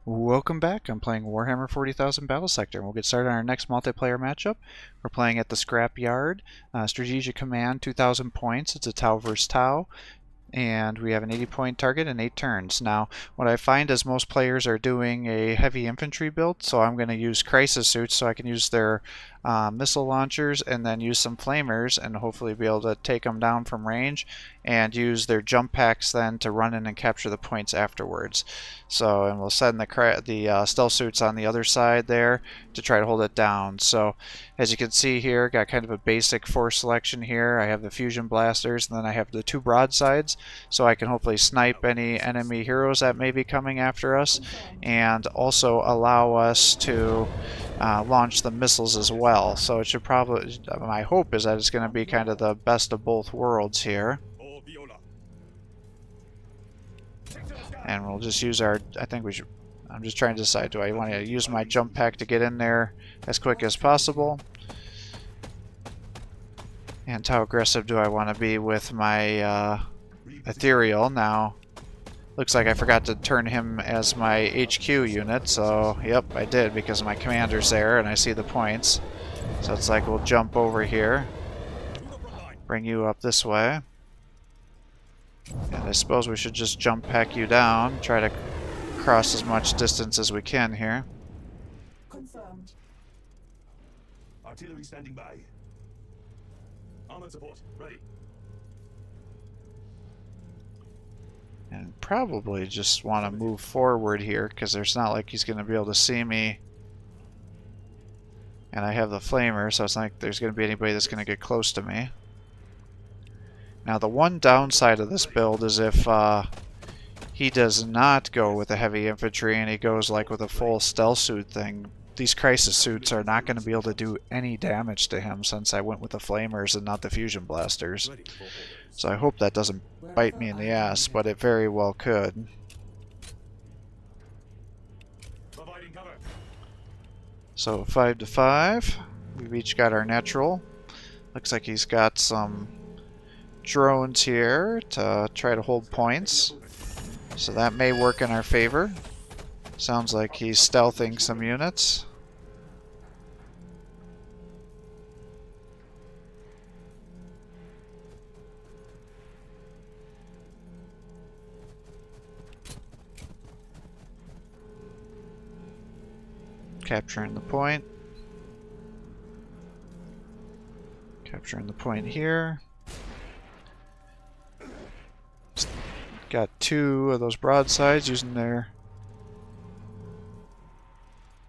Welcome back. I'm playing Warhammer 40,000 Battlesector, and we'll get started on our next multiplayer matchup. We're playing at the Scrap Yard. Strategic Command, 2,000 points. It's a Tau versus Tau, and we have an 80-point target and 8 turns. Now, what I find is most players are doing a heavy infantry build, so I'm going to use crisis suits so I can use their missile launchers and then use some flamers and hopefully be able to take them down from range and use their jump packs then to run in and capture the points afterwards. So, and we'll send the stealth suits on the other side there to try to hold it down. So, as you can see here, got kind of a basic force selection here. I have the fusion blasters, and then I have the 2 broadsides, so I can hopefully snipe any enemy heroes that may be coming after us, and also allow us to launch the missiles as well. So it should probably, my hope is that it's going to be kind of the best of both worlds here. And we'll just use our, I think we should, I'm just trying to decide, do I want to use my jump pack to get in there as quick as possible? And how aggressive do I want to be with my ethereal? Now, looks like I forgot to turn him as my HQ unit, so yep, I did because my commander's there and I see the points. So it's like we'll jump over here, bring you up this way. And I suppose we should just jump pack you down, try to cross as much distance as we can here. Confirmed. Artillery standing by. Armored support ready. And probably just want to move forward here because there's not like he's going to be able to see me. And I have the flamer, so it's not like there's going to be anybody that's going to get close to me. Now the one downside of this build is if he does not go with the heavy infantry and he goes like with a full stealth suit thing, these crisis suits are not going to be able to do any damage to him since I went with the flamers and not the fusion blasters. So I hope that doesn't bite me in the ass, but it very well could. So 5 to 5. We've each got our natural. Looks like he's got some drones here to try to hold points. So that may work in our favor. Sounds like he's stealthing some units. Capturing the point. Capturing the point here. Got 2 of those broadsides using their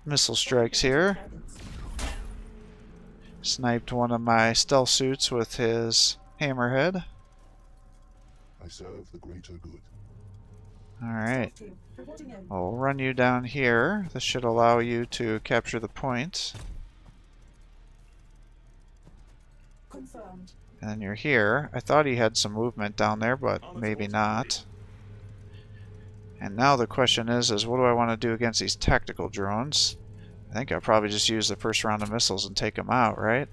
missile strikes here. Sniped one of my stealth suits with his hammerhead. I serve the greater good. Alright. I'll run you down here. This should allow you to capture the points. Confirmed. And then you're here. I thought he had some movement down there, but maybe not. And now the question is what do I want to do against these tactical drones? I think I'll probably just use the first round of missiles and take them out, right?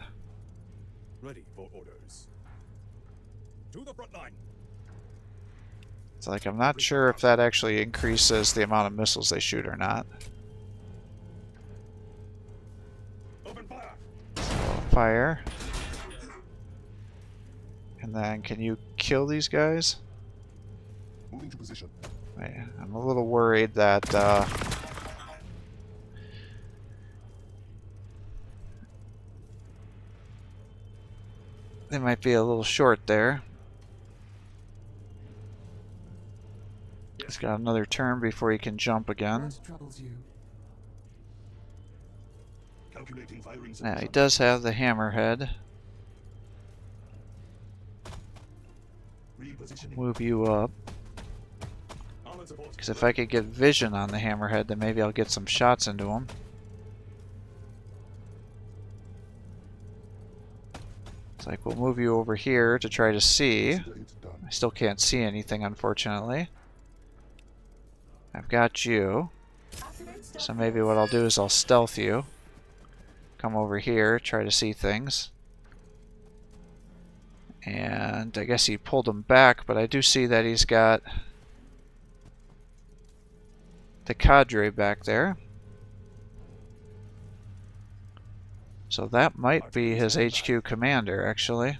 Ready for orders. To the front line. It's like I'm not sure if that actually increases the amount of missiles they shoot or not. Open fire. So fire. And then can you kill these guys? Moving to position. I'm a little worried that they might be a little short there. He's got another turn before he can jump again. Calculating firing. Now he does have the hammerhead. Move you up. Because if I could get vision on the hammerhead, then maybe I'll get some shots into him. It's like we'll move you over here to try to see. I still can't see anything, unfortunately. I've got you. So maybe what I'll do is I'll stealth you. Come over here, try to see things. And I guess he pulled him back, but I do see that he's got the cadre back there. So that might be his HQ commander, actually.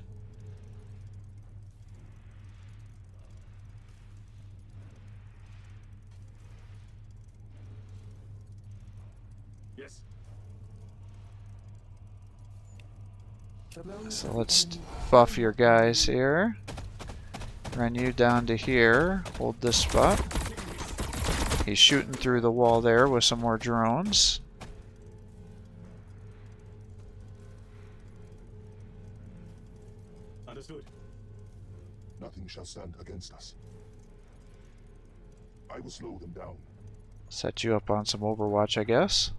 Yes. So let's buff your guys here. Run you down to here. Hold this spot. He's shooting through the wall there with some more drones. Understood. Nothing shall stand against us. I will slow them down. Set you up on some Overwatch, I guess.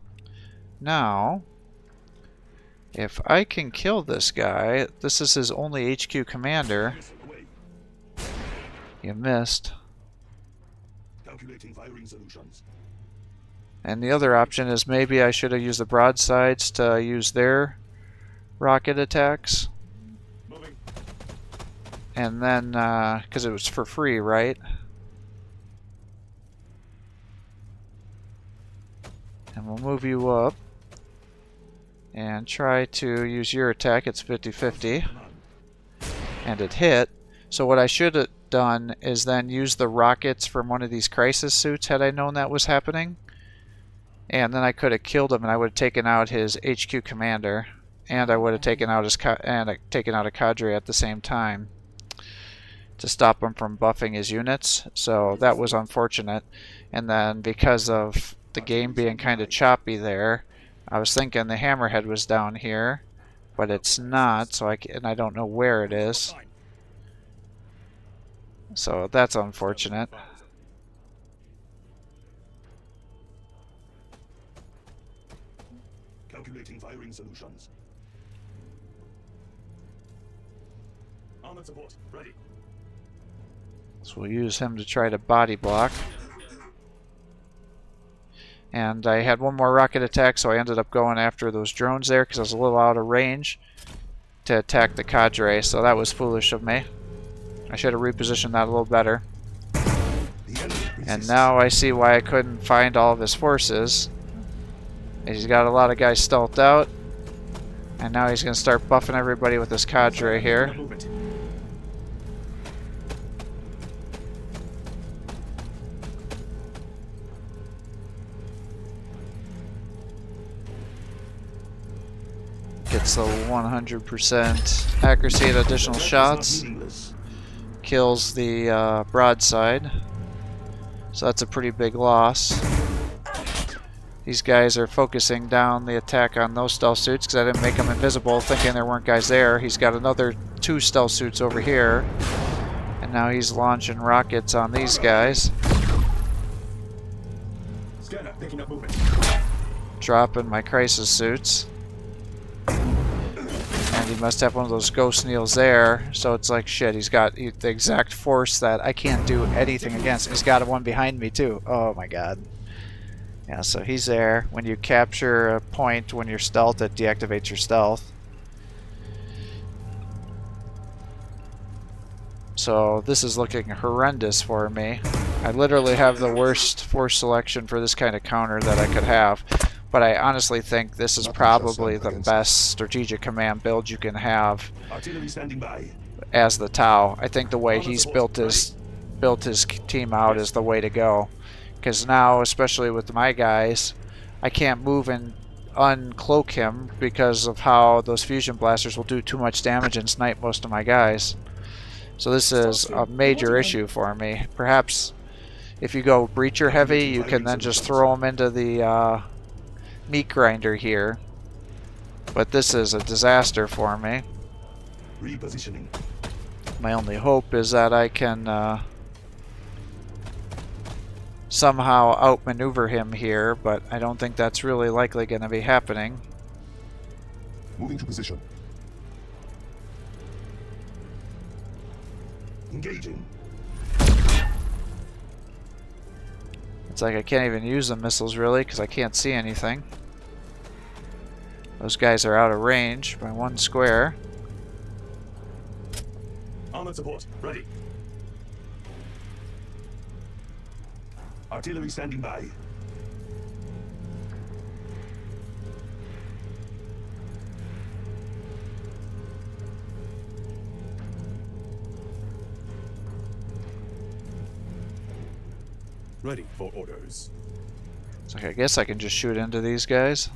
Now, if I can kill this guy, this is his only HQ commander. You missed. Calculating firing solutions. And the other option is maybe I should have used the broadsides to use their rocket attacks. Moving. And then, because it was for free, right? And we'll move you up. And try to use your attack. It's 50-50. And it hit. So what I should have done is then use the rockets from one of these crisis suits had I known that was happening. And then I could have killed him and I would have taken out his HQ commander. And I would have taken out his taken out a cadre at the same time to stop him from buffing his units. So that was unfortunate. And then because of the game being kind of choppy there, I was thinking the hammerhead was down here, but it's not. So I don't know where it is. So that's unfortunate. Calculating firing solutions. Armored support ready. So we'll use him to try to body block. And I had one more rocket attack, so I ended up going after those drones there because I was a little out of range to attack the cadre, so that was foolish of me. I should have repositioned that a little better. And now I see why I couldn't find all of his forces. He's got a lot of guys stealthed out. And now he's going to start buffing everybody with his cadre here. Gets the 100% accuracy at additional shots. Kills the broadside. So that's a pretty big loss. These guys are focusing down the attack on those stealth suits because I didn't make them invisible thinking there weren't guys there. He's got another 2 stealth suits over here. And now he's launching rockets on these guys. Scanner picking up movement. Dropping my crisis suits. And he must have one of those ghost kneels there, so it's like shit, he's got the exact force that I can't do anything against. He's got one behind me too. Oh my god. Yeah, so he's there. When you capture a point when you're stealth, it deactivates your stealth. So this is looking horrendous for me. I literally have the worst force selection for this kind of counter that I could have. But I honestly think this is probably the best strategic command build you can have as the Tau. I think the way he's built his team out is the way to go. Because now, especially with my guys, I can't move and uncloak him because of how those fusion blasters will do too much damage and snipe most of my guys. So this is a major issue for me. Perhaps if you go breacher heavy, you can then just throw them into the meat grinder here, but this is a disaster for me. Repositioning. My only hope is that I can somehow outmaneuver him here, but I don't think that's really likely going to be happening. Moving to position. Engaging. It's like I can't even use the missiles really because I can't see anything. Those guys are out of range by 1 square. Armored support ready. Artillery standing by. Ready for orders. So I guess I can just shoot into these guys.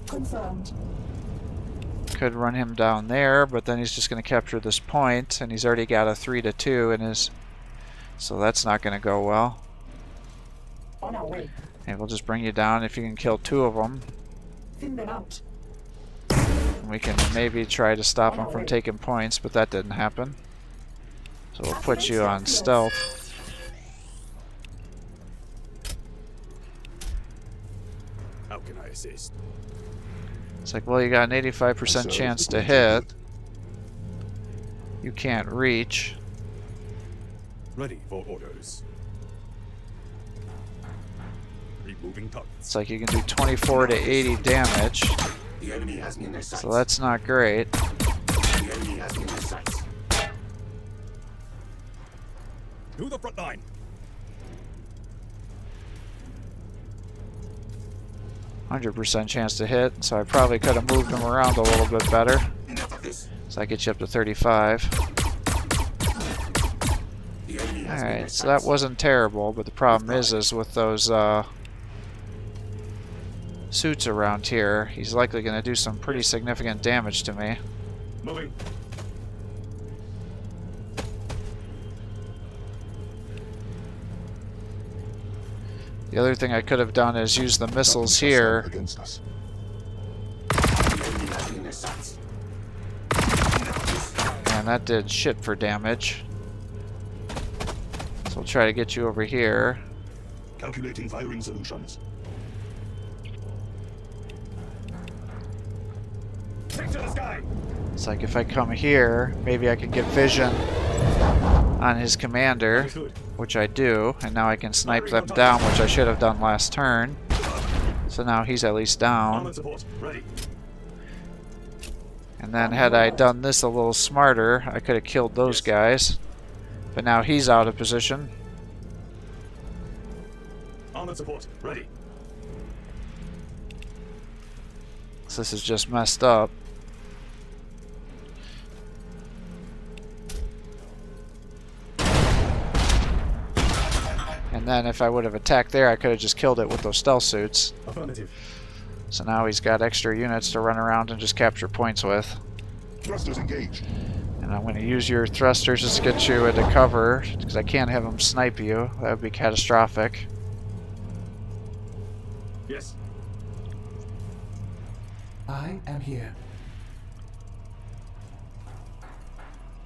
Confirmed. Could run him down there, but then he's just going to capture this point, and he's already got a 3-2 in his... So that's not going to go well. On our way. And we'll just bring you down if you can kill 2 of them. Thin them out. We can maybe try to stop him from taking points, but that didn't happen. So we'll put you on stealth. How can I assist? It's like, well, you got an 85% chance to hit. You can't reach. Ready for orders. Removing targets. It's like you can do 24 to 80 damage. The enemy has me in their sights. So that's not great. The enemy has me in their sights. To the front line. 100% chance to hit, so I probably could have moved him around a little bit better. Enough of this. So I get you up to 35. The enemy has me in their Alright, so that sights. wasn't terrible, but the problem is with those suits around here, he's likely going to do some pretty significant damage to me. Moving. The other thing I could have done is use the missiles here. Against us. The enemy has me in their sights. And that did shit for damage. So we'll try to get you over here. Calculating firing solutions. Take to the sky. It's like if I come here, maybe I can get vision on his commander, Understood. which I do, and now I can snipe them down, which I should have done last turn. So now he's at least down. Armored support. Ready. And then had I done this a little smarter, I could have killed those guys. But now he's out of position. Armored support. Ready. So this is just messed up. And then if I would have attacked there, I could have just killed it with those stealth suits. Affirmative. So now he's got extra units to run around and just capture points with. Thrusters engaged. And I'm going to use your thrusters just to get you into cover, because I can't have him snipe you. That would be catastrophic. Yes. I am here.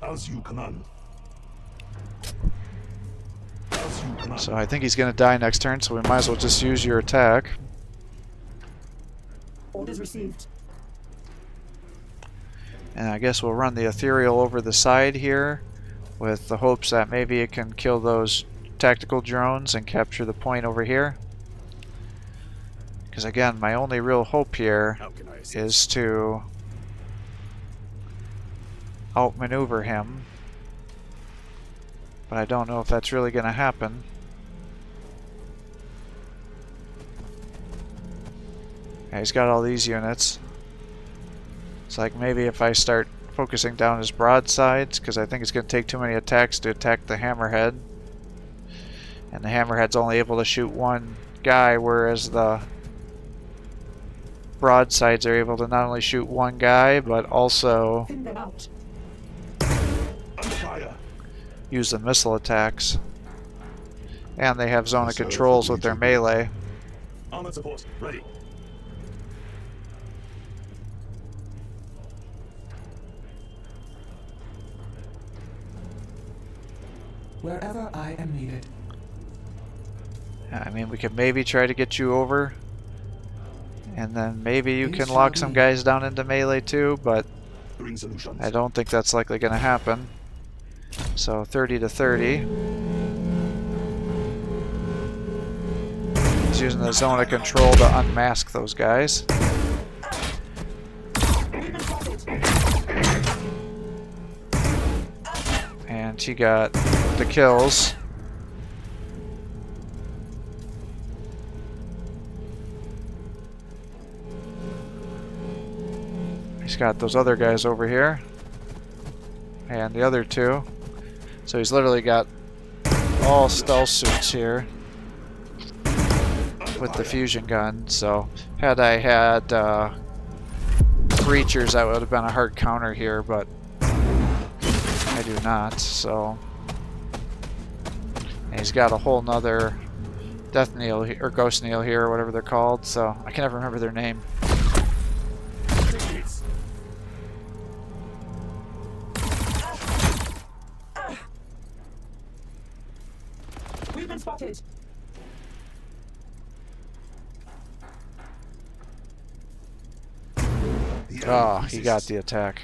As you command. As you command. So I think he's going to die next turn, so we might as well just use your attack. Orders received. And I guess we'll run the ethereal over the side here with the hopes that maybe it can kill those tactical drones and capture the point over here. Because again, my only real hope here How can I assist? is to outmaneuver him. But I don't know if that's really going to happen. Yeah, he's got all these units. It's like maybe if I start focusing down his broadsides, because I think it's going to take too many attacks to attack the hammerhead. And the hammerhead's only able to shoot one guy, whereas the broadsides are able to not only shoot one guy, but also Thin them out. Under fire. use the missile attacks. And they have zone of controls with their melee. Armored support. Ready. Wherever I am needed. I mean, we could maybe try to get you over. And then maybe you can lock some guys down into melee too, but Firing solutions. I don't think that's likely going to happen. So 30 to 30. He's using the zone of control to unmask those guys. And he got the kills. He's got those other guys over here. And the other two. So he's literally got all stealth suits here with the fusion gun. So had I had breachers, that would have been a hard counter here, but I do not. So and he's got a whole nother death kneel or ghost kneel here, or whatever they're called. So I can never remember their name. We've been spotted. Oh, he got the attack.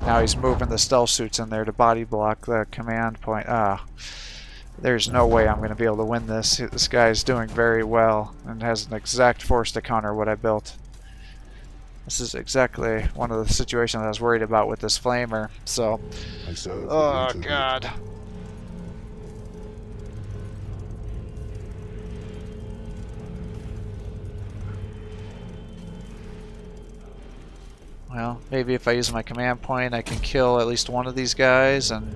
Now he's moving the stealth suits in there to body block the command point. Ah, there's no way I'm going to be able to win this. This guy's doing very well and has an exact force to counter what I built. This is exactly one of the situations I was worried about with this flamer. So, oh god. Well, maybe if I use my command point, I can kill at least one of these guys and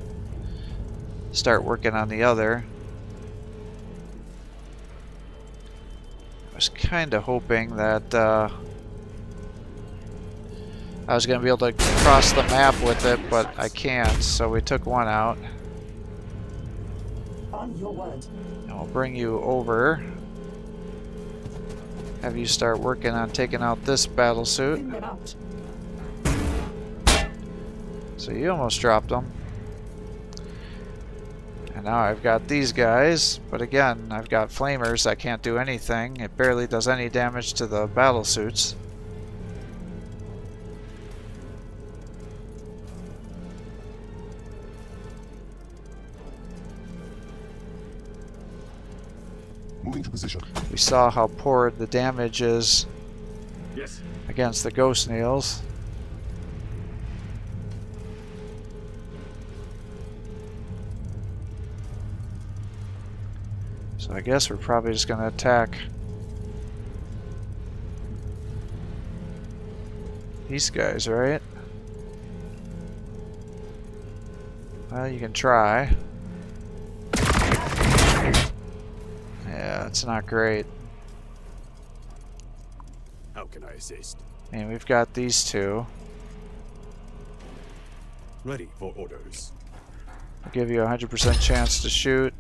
start working on the other. I was kind of hoping that I was going to be able to cross the map with it, but I can't, so we took one out. On your word. And we'll bring you over. Have you start working on taking out this battle suit. Thin them out. So you almost dropped them. And now I've got these guys, but again, I've got flamers that can't do anything. It barely does any damage to the battle suits. Moving to position. We saw how poor the damage is Yes. against the ghost nails. So I guess we're probably just going to attack these guys, right? Well, you can try. Yeah, it's not great. How can I assist? And we've got these two. Ready for orders. I'll give you a 100% chance to shoot.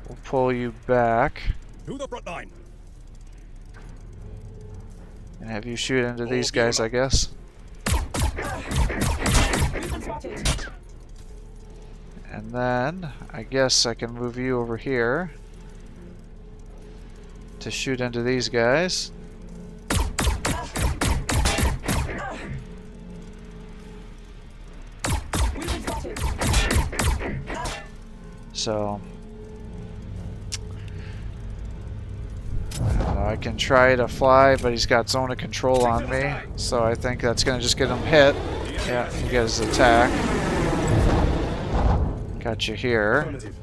We'll pull you back To the front line. and have you shoot into these guys, I guess. We've been spotted. And then I guess I can move you over here to shoot into these guys. We've been spotted. So I can try to fly, but he's got zone of control on me, so I think that's going to just get him hit. Yeah, he gets his attack. Got you here. Affirmative.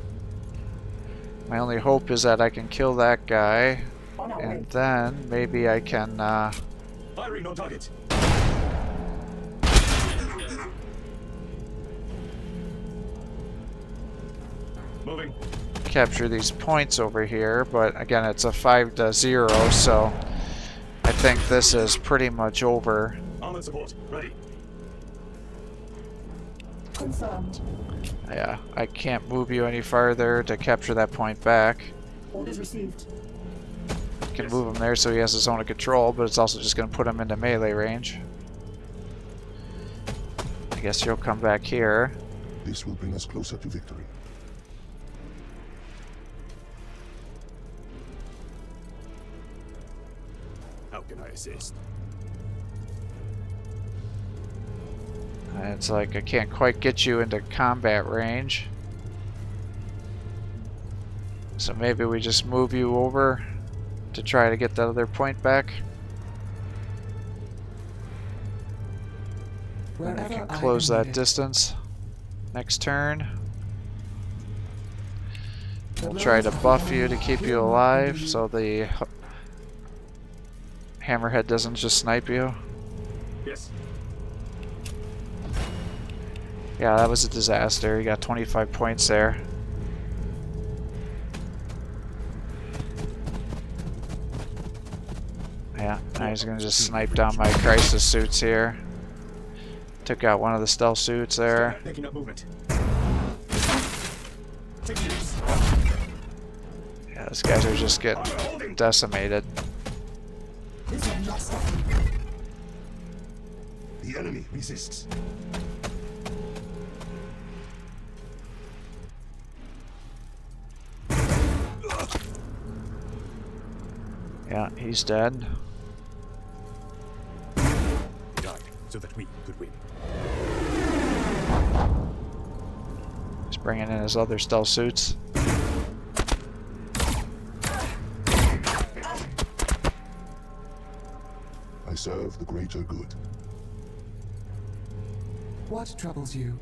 My only hope is that I can kill that guy, On our way. and then maybe I can Firing on target. Moving. capture these points over here, but again, it's a 5-0, so I think this is pretty much over. Armored support. Ready. Confirmed. Yeah, I can't move you any farther to capture that point back. Orders received. Can move him there so he has his zone of control, but it's also just going to put him into melee range. I guess you'll come back here. This will bring us closer to victory. How can I assist? And it's like I can't quite get you into combat range. So maybe we just move you over to try to get that other point back. And I can close that distance next turn. We'll try to buff you to keep you alive so the hammerhead doesn't just snipe you. Yes. Yeah, that was a disaster. He got 25 points there. Yeah, now he's gonna just snipe down my crisis suits here. Took out one of the stealth suits there. Picking up movement. Yeah, these guys are just getting decimated. This will not stop. The enemy resists. Yeah, he's dead. He died so that we could win. He's bringing in his other stealth suits. I serve the greater good. What troubles you?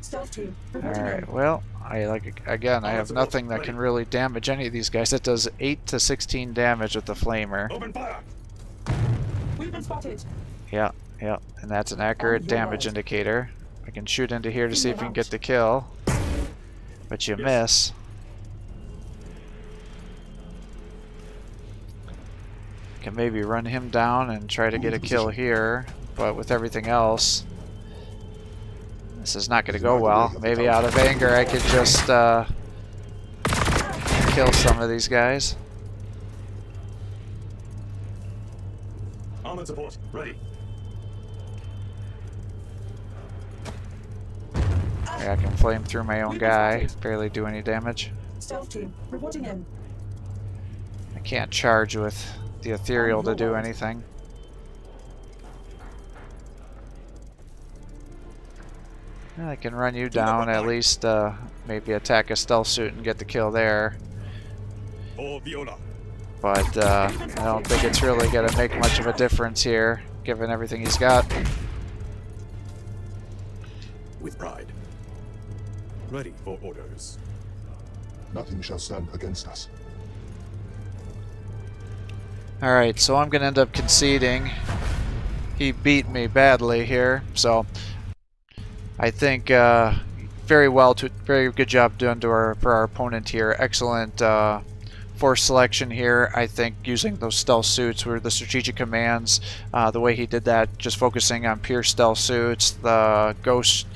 Stealth team. Reporting Alright, in. well, I have nothing that can really damage any of these guys. It does 8 to 16 damage with the flamer. Open fire! We've been spotted. Yeah, and that's an accurate damage indicator. I can shoot into here to see if you can get the kill, but you miss. Can maybe run him down and try to get a kill here, but with everything else, this is not going to go well. Maybe out of anger I could just kill some of these guys. Armored support, ready. Yeah, I can flame through my own guy, barely do any damage. Stealth team. Reporting in. I can't charge with the ethereal to do anything. I can run you down, at least maybe attack a stealth suit and get the kill there. For Viola. But I don't think it's really going to make much of a difference here, given everything he's got. With pride. Ready for orders. Nothing shall stand against us. Alright, so I'm going to end up conceding. He beat me badly here, so I think very good job done for our opponent here. Excellent force selection here. I think using those stealth suits were the strategic commands. The way he did that, just focusing on pure stealth suits, the ghost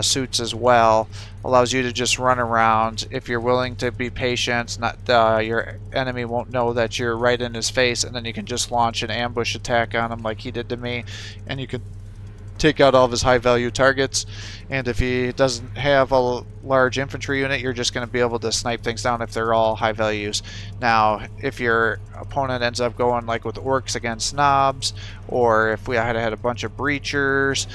suits as well, allows you to just run around. If you're willing to be patient, your enemy won't know that you're right in his face, and then you can just launch an ambush attack on him like he did to me, and you can take out all of his high value targets. And if he doesn't have a large infantry unit, you're just going to be able to snipe things down if they're all high values. Now if your opponent ends up going like with orcs against snobs, or if we had a bunch of breachers,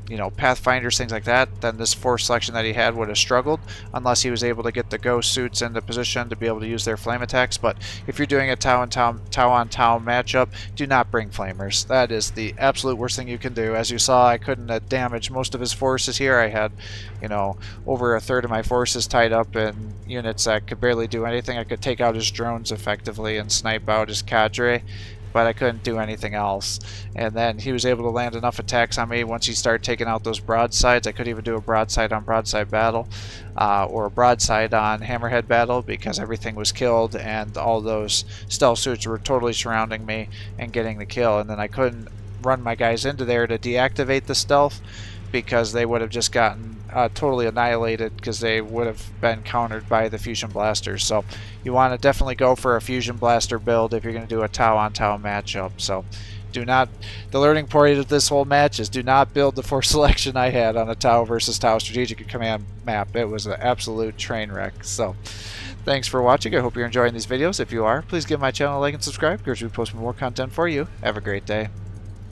you know, pathfinders, things like that, then this force selection that he had would have struggled unless he was able to get the ghost suits into position to be able to use their flame attacks. But if you're doing a Tau on Tau matchup, do not bring flamers. That is the absolute worst thing you can do. As you saw, I couldn't damage most of his forces here. I had, you know, over a third of my forces tied up in units that could barely do anything. I could take out his drones effectively and snipe out his cadre, but I couldn't do anything else. And then he was able to land enough attacks on me once he started taking out those broadsides. I could even do a broadside on broadside battle, or a broadside on hammerhead battle, because everything was killed and all those stealth suits were totally surrounding me and getting the kill. And then I couldn't run my guys into there to deactivate the stealth, because they would have just gotten totally annihilated, because they would have been countered by the fusion blasters. So you want to definitely go for a fusion blaster build if you're going to do a Tau on Tau matchup. So do not, the learning point of this whole match is do not build the force selection I had on a Tau versus Tau strategic command map. It was an absolute train wreck. So thanks for watching. I hope you're enjoying these videos. If you are, please give my channel a like and subscribe, because we post more content for you. Have a great day.